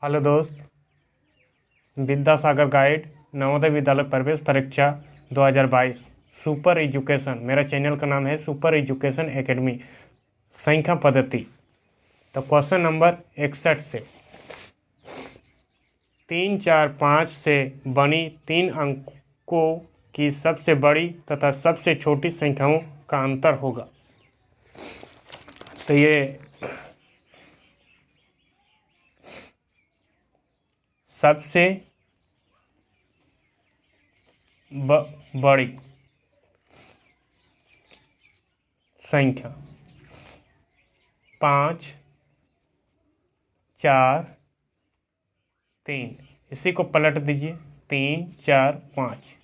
Hello दोस्त, Vidyasagar guide Navodaya Vidyalaya प्रवेश परीक्षा 2022 सुपर एजुकेशन। मेरा चैनल का नाम है सुपर एजुकेशन एकेडमी। संख्या पद्धति। तो क्वेश्चन नंबर 61 से 3, 4, 5 से बनी 3 अंकों की सबसे बड़ी तथा सबसे छोटी संख्याओं का अंतर होगा। तो ये सबसे बड़ी संख्या 5, 4, 3। इसी को पलट दीजिए, 3, 4, 5।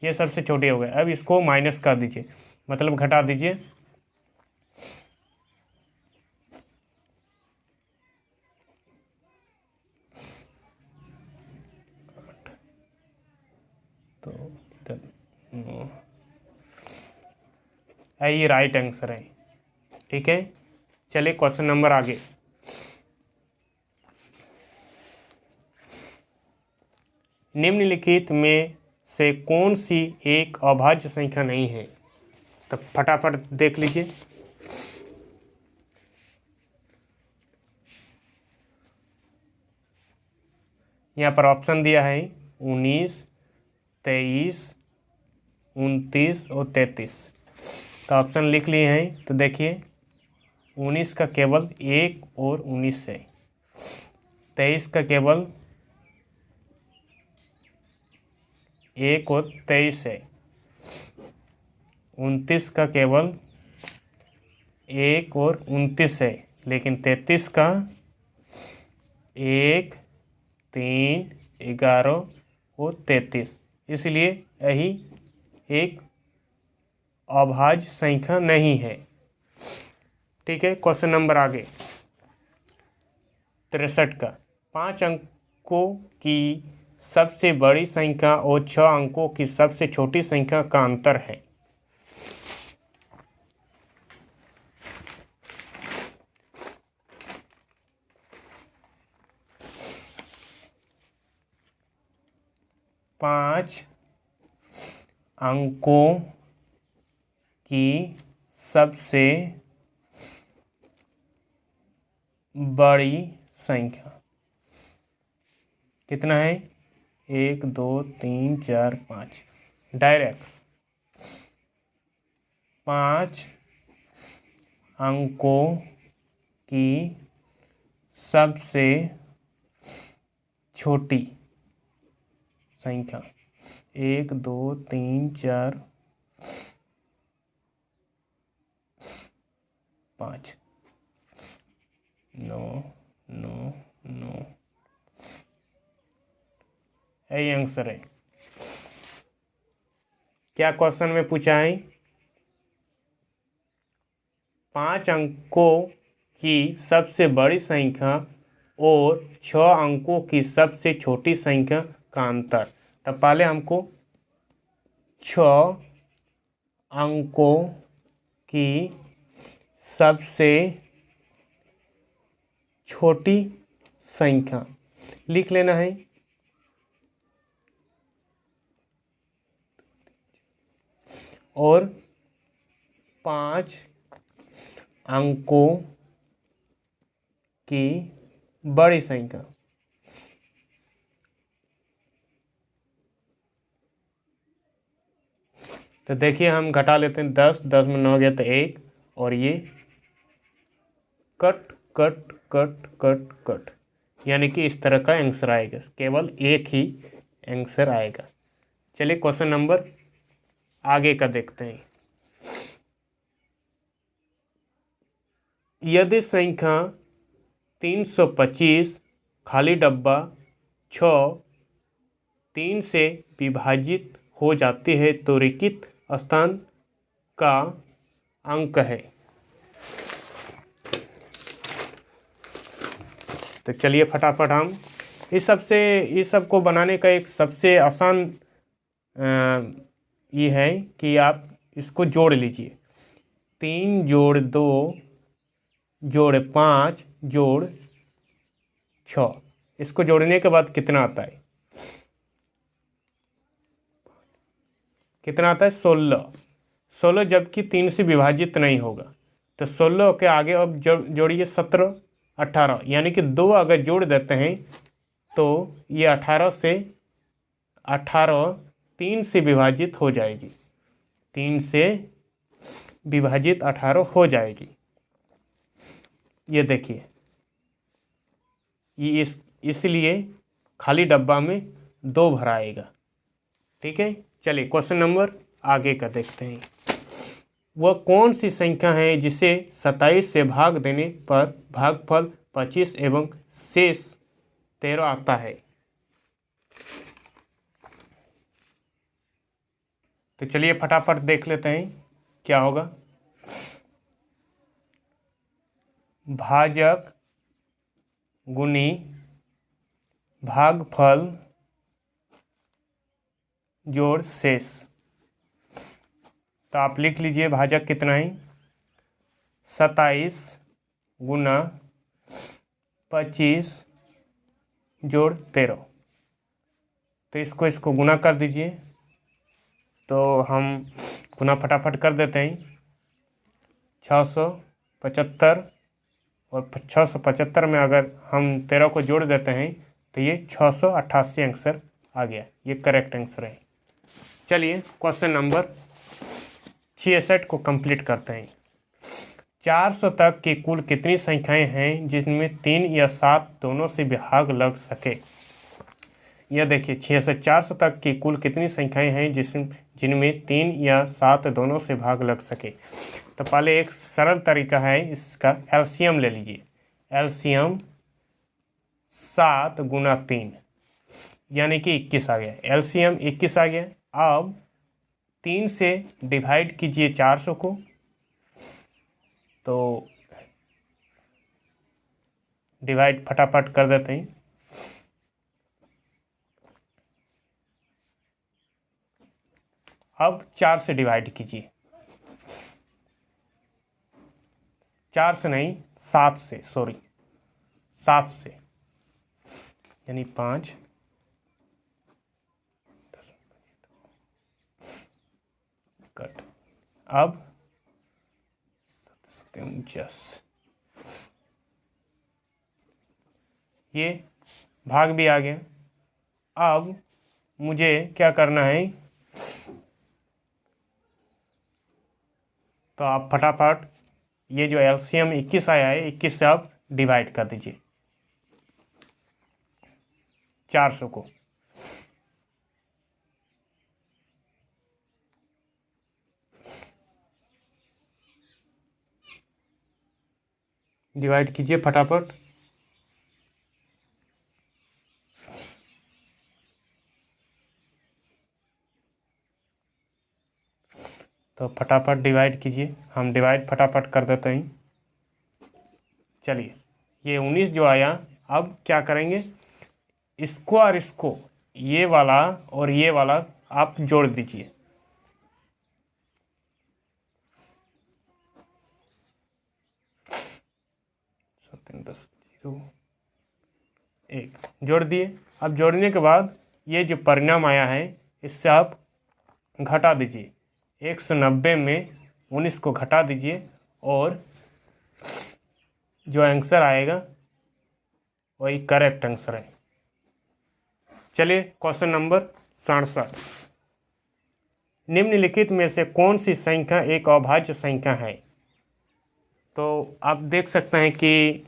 ये सबसे छोटी हो गई। अब इसको माइनस कर दीजिए, मतलब घटा दीजिए। तो इधर ये राइट आंसर है। ठीक है, चलिए क्वेश्चन नंबर आगे। निम्नलिखित में से कौन सी एक अभाज्य संख्या नहीं है? तो फटाफट देख लीजिए। यहाँ पर ऑप्शन दिया है 19, 23, 29 और 33। तो ऑप्शन लिख लिए हैं। तो देखिए, 19 का केवल 1 और 19 है। 23 का केवल 1 और 23 है। 29 का केवल 1 और 29 है। लेकिन 33 का 1, 3, 11 और 33। इसलिए यही एक अभाज्य संख्या नहीं है। ठीक है, क्वेश्चन नंबर आगे 63 का। 5 अंकों की सबसे बड़ी संख्या और 6 अंकों की सबसे छोटी संख्या का अंतर है। पाँच अंकों की सबसे बड़ी संख्या कितना है? 1, 2, 3, 4, 5। डायरेक्ट 5 अंकों की सबसे छोटी संख्या 1, 2, 3, 4, 5। 9, 9, 9। यही आंसर है। क्या क्वेश्चन में पूछा है? 5 अंकों की सबसे बड़ी संख्या और 6 अंकों की सबसे छोटी संख्या का अंतर। तो पहले हमको 6 अंकों की सबसे छोटी संख्या लिख लेना है। और 5 अंकों की बड़ी संख्या। तो देखिए, हम घटा लेते हैं। 10, 10 में 9 गया तो 1, और ये cut cut cut cut cut, यानी कि इस तरह का आंसर आएगा। केवल एक ही आंसर आएगा। चलिए क्वेश्चन नंबर आगे का देखते हैं। यदि संख्या 325 खाली डब्बा 6 3 से विभाजित हो जाती है तो रिक्त स्थान का अंक है। तो चलिए फटाफट हम इस सबको बनाने का एक सबसे आसान ये है कि आप इसको जोड़ लीजिए। 3 जोड़ 2 जोड़ 5 जोड़ 6। इसको जोड़ने के बाद कितना आता है, कितना आता है 16। 16 जबकि 3 से विभाजित नहीं होगा, तो 16 के आगे अब जोड़िए 17, 18, यानी कि 2 अगर जोड़ देते हैं तो ये 18 से 18 3 से विभाजित हो जाएगी, 3 से विभाजित 18 हो जाएगी। ये देखिए, ये इसलिए खाली डब्बा में 2 भराएगा। ठीक है, चलिए क्वेश्चन नंबर आगे का देखते हैं। वह कौन सी संख्या है जिसे 27 से भाग देने पर भागफल 25 एवं शेष 13 आता है। तो चलिए फटाफट देख लेते हैं क्या होगा। भाजक गुनी भागफल जोड़ शेष। तो आप लिख लीजिए भाजक कितना है, 27 गुना 25 जोड़ 13। तो इसको गुना कर दीजिए। तो हम गुना फटाफट कर देते हैं। 675 और 675 में अगर हम 13 को जोड़ देते हैं तो ये 688 आंसर आ गया। ये करेक्ट आंसर है। चलिए क्वेश्चन नंबर 66 को कंप्लीट करते हैं। 400 तक की कुल कितनी संख्याएं हैं जिनमें 3 या 7 दोनों से भाग लग सके। यह देखिए 400 तक की कुल कितनी संख्याएं हैं जिनमें 3 या 7 दोनों से भाग लग सके। तो पहले एक सरल तरीका है, इसका एलसीएम ले लीजिए। एलसीएम 7 गुना 3 यानी कि 21 आ गया। एलसीएम 21 आ गया। अब 3 से डिवाइड कीजिए 400 को, तो डिवाइड फटाफट कर देते हैं। अब 4 से डिवाइड कीजिए, 4 से नहीं 7 से, सॉरी 7 से, यानी 5 कट। अब 49 ये भाग भी आ गया। अब मुझे क्या करना है, तो आप फटाफट ये जो एलसीएम 21 आया है 21 से आप डिवाइड कर दीजिए 400 को। डिवाइड कीजिए फटाफट। तो फटाफट डिवाइड कीजिए, हम डिवाइड फटाफट कर देते हैं। चलिए ये 19 जो आया, अब क्या करेंगे, इसको और इसको, ये वाला और ये वाला आप जोड़ दीजिए। एक जोड़ दिए। अब जोड़ने के बाद ये जो परिणाम आया है इससे आप घटा दीजिए। 190 में 19 को घटा दीजिए और जो आंसर आएगा वही करेक्ट आंसर है। चलिए क्वेश्चन नंबर 67। निम्नलिखित में से कौन सी संख्या एक अभाज्य संख्या है। तो आप देख सकते हैं कि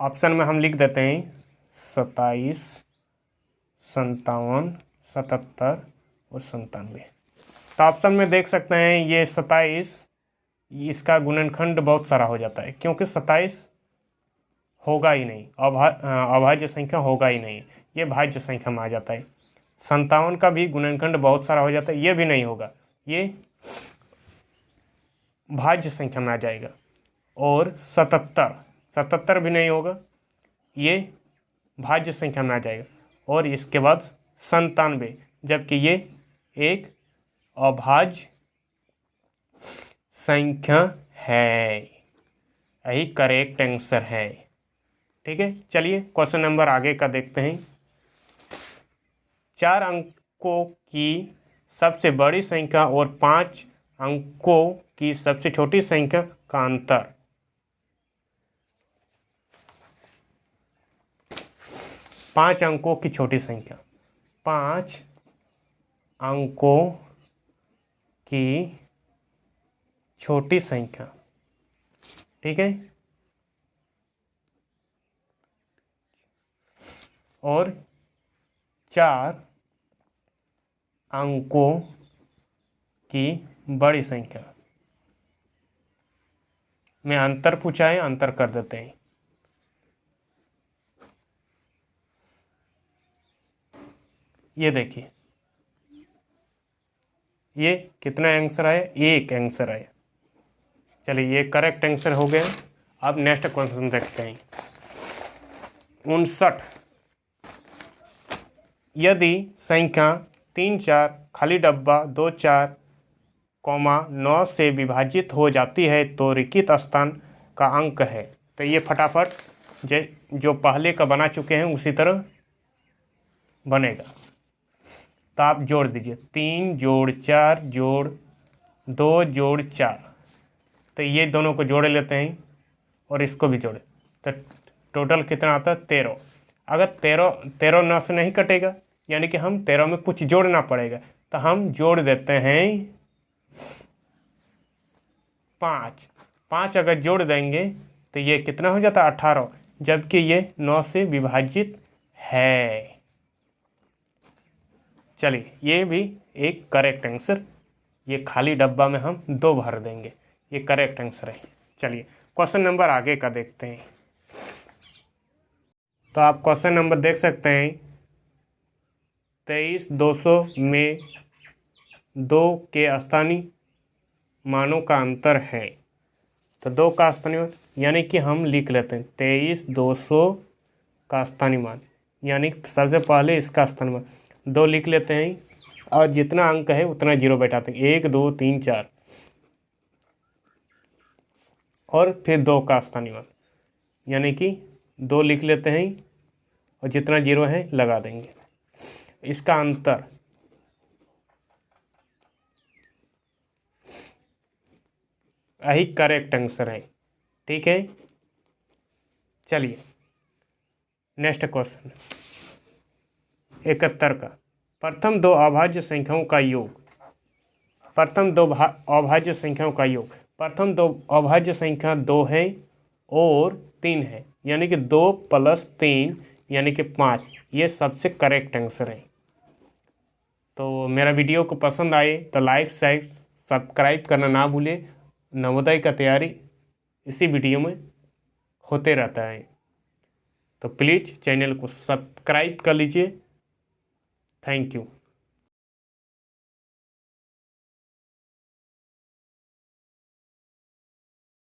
ऑप्शन में हम लिख देते हैं 27, 57, 77 और 97। तो ऑप्शन में देख सकते हैं ये 27, इसका गुणनखंड बहुत सारा हो जाता है क्योंकि 27 होगा ही नहीं, अभाज्य संख्या होगा ही नहीं, ये भाज्य संख्या में आ जाता है। 57 का भी गुणनखंड बहुत सारा हो जाता है, ये भी नहीं होगा, ये भाज्य संख्या में आ जाएगा। और 77 भी नहीं होगा, ये भाज्य संख्या में आ जाएगा। और इसके बाद 97, जबकि ये एक अभाज्य संख्या है। यही करेक्ट आंसर है। ठीक है, चलिए क्वेश्चन नंबर आगे का देखते हैं। 4 अंकों की सबसे बड़ी संख्या और 5 अंकों की सबसे छोटी संख्या का अंतर। 5 अंकों की छोटी संख्या, 5 अंकों की छोटी संख्या, ठीक है, और 4 अंकों की बड़ी संख्या में अंतर पूछा है, अंतर कर देते हैं। ये देखिए, ये कितना आंसर आया, एक आंसर आया। चलिए ये करेक्ट आंसर हो गया। अब नेक्स्ट क्वेश्चन देखते हैं। 59 यदि संख्या 3 4 खाली डब्बा 2 4 9 से विभाजित हो जाती है तो रिक्त स्थान का अंक है। तो ये फटाफट जो पहले का बना चुके हैं उसी तरह बनेगा। तो आप जोड़ दीजिए, 3 जोड़ 4 जोड़ 2 जोड़ 4। तो ये दोनों को जोड़ लेते हैं और इसको भी जोड़े, तो टोटल कितना आता है 13। अगर 13 9 से नहीं कटेगा, यानी कि हम 13 में कुछ जोड़ना पड़ेगा, तो हम जोड़ देते हैं 5 अगर जोड़ देंगे तो ये कितना हो जाता है 18, जबकि ये 9 से विभाजित है। चलिए ये भी एक करेक्ट आंसर, ये खाली डब्बा में हम 2 भर देंगे, ये करेक्ट आंसर है। चलिए क्वेश्चन नंबर आगे का देखते हैं। तो आप क्वेश्चन नंबर देख सकते हैं, 23 200 में 2 के स्थानीय मानों का अंतर है। तो 2 का स्थानीय मान, यानी कि हम लिख लेते हैं 23 200 का स्थानीय मान, यानी सबसे पहले इसका स्थानीय मान 2 लिख लेते हैं, और जितना अंक है उतना जीरो बैठाते हैं, 1 2 3 4, और फिर 2 का स्थानीय मान, यानी कि 2 लिख लेते हैं और जितना जीरो है लगा देंगे। इसका अंतर यही करेक्ट आंसर है, ठीक है। चलिए नेक्स्ट क्वेश्चन 71 का, प्रथम 2 अभाज्य संख्याओं का योग। प्रथम 2 अभाज्य संख्याओं का योग, प्रथम 2 अभाज्य संख्या 2 है और 3 है, यानी कि 2 + 3 यानी कि 5। ये सबसे करेक्ट आंसर है। तो मेरा वीडियो को पसंद आए तो लाइक शेयर सब्सक्राइब करना ना भूलें। नवोदय का तैयारी इसी वीडियो में होते रहता है, तो प्लीज़ चैनल को सब्सक्राइब कर लीजिए। Thank you.